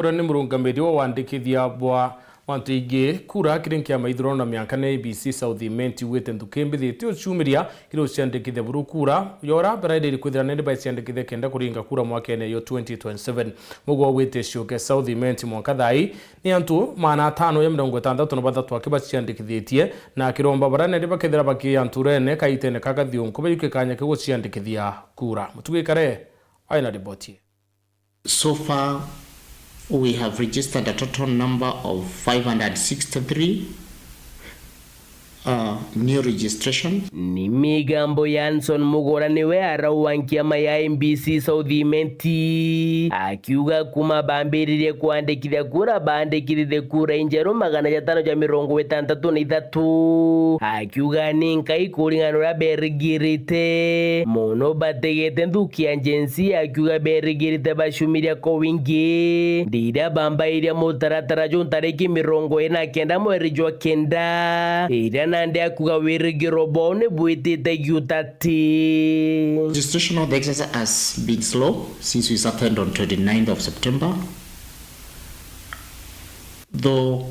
Ora ni murungamiri wa wandikithia bwa wantu ingi kura kirinkia maithiro na miaka na ABC South Imenti wete ndukimbithi tio chumiria kiro ciandikithia buru kura yora baraide kwithira nende ba ciandikithia kenda kuringa kura mwaka ene yo 2027 mugo wete cioke South Imenti mwaka thai ni antu mana 5 ya 63 akiba ciandikithietie na kiromba barane nende bakithira baki antu rene kaitene kagathio kubayuke kanya kigo ciandikithia kura mutugikare aina riboti. So far we have registered a total number of 563 new registration. Ni migambo ya Hanson Mugo niwe arawankia maya MBC South Imenti akiuga kuma bambirire kuandikithia kura bandikithie kura injero 563 akiuga ninka ikuringanura berigirite mono bategete ndukia njensi akiuga berigirite bashumiria ko wingi ndira bambairia mutaratara juntariki 49 mweri jwa kenda nande akuga wirigiro bone buitite yutati. Registration of the exercise has been slow since we started on 29th of September. Though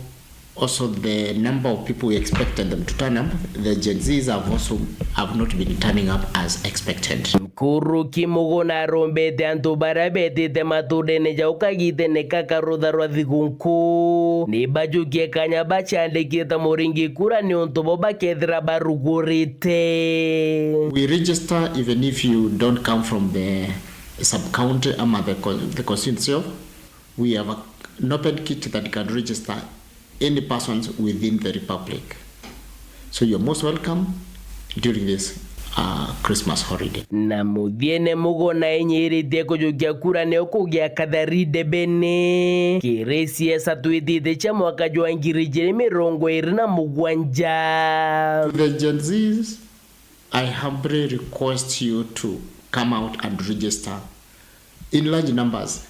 also the number of people we expected them to turn up, the Gen Zs have not been turning up as expected. Kuru kimugo na rombete antu barabete te matude ne jaukagite ne kakarudha rwa thigunku ni bajukie kanya bachandikite muringi kura ni untu boba kethira barugurite. We register even if you don't come from the sub-county ama the constituency. We have an open kit that can register any persons within the republic. So you're most welcome during this Christmas holiday. Na muthiene mugo na enyirite kujukia kura ne okugia katharide bene kiresi esa twitite cha mwaka jwa 2027. The Gen Zs, I humbly request you to come out and register in large numbers,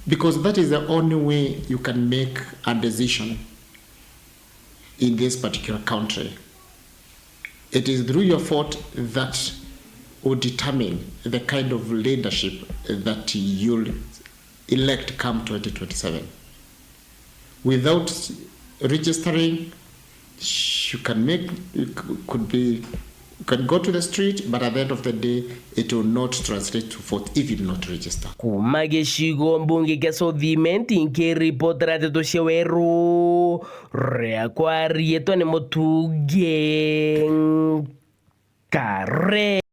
because that is the only way you can make a decision in this particular country. It is through your vote that will determine the kind of leadership that you'll elect come 2027. Without registering, you can go to the street, but at the end of the day, it will not translate to vote if you do not register. Kumageshigo mbunge ke South Imenti nke reportera teto sheweru rea kwa rieto ne motuge kare.